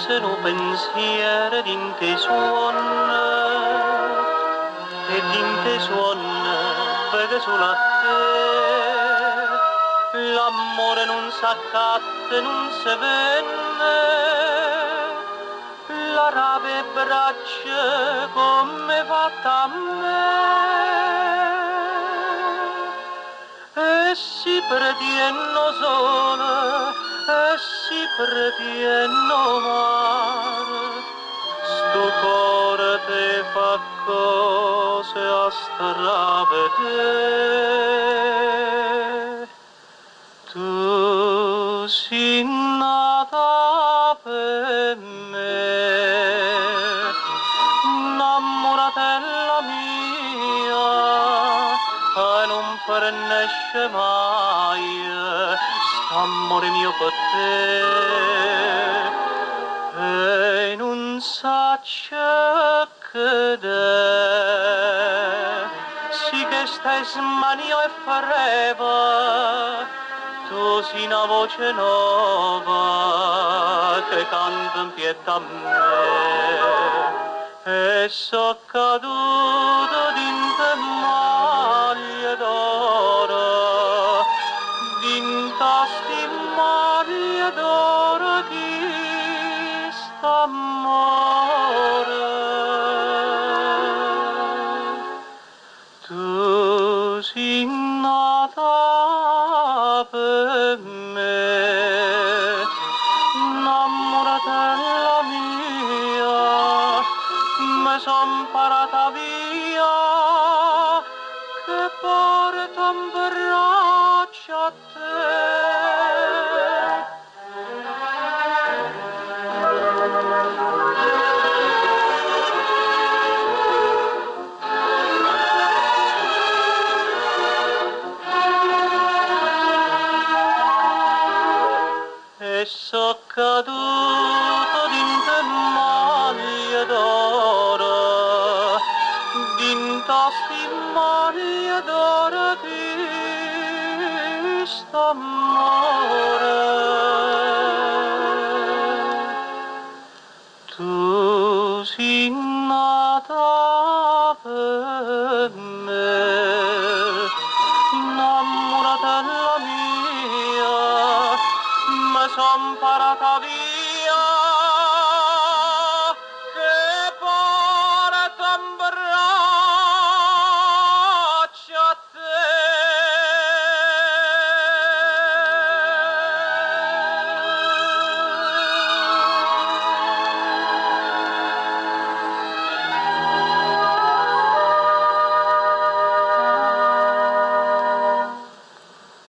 fossero pensieri din te suon e din te suon vede solo a te l'amore non s'accatta non si venne la rave braccia come fatta a me e si pretienno sole e si pretienno mare sto cuore te fa cose a stravedere tu sei nata per me innamoratella mia e non pernesce mai st'amore mio per te e non saccia che sì che stai smanio e fareva tu sei una voce nuova che canta in pietà a me e so caduto dinte maglie d'oro dinta sti maglie d'oro di st'amore tu sei nata per me innamoratella mia me son parata via che porta un braccio a te e so caduto dinte maglie d'oro dinta sti maglie d'oro di st'amore tu sei nata per me innamoratella mia me son parata via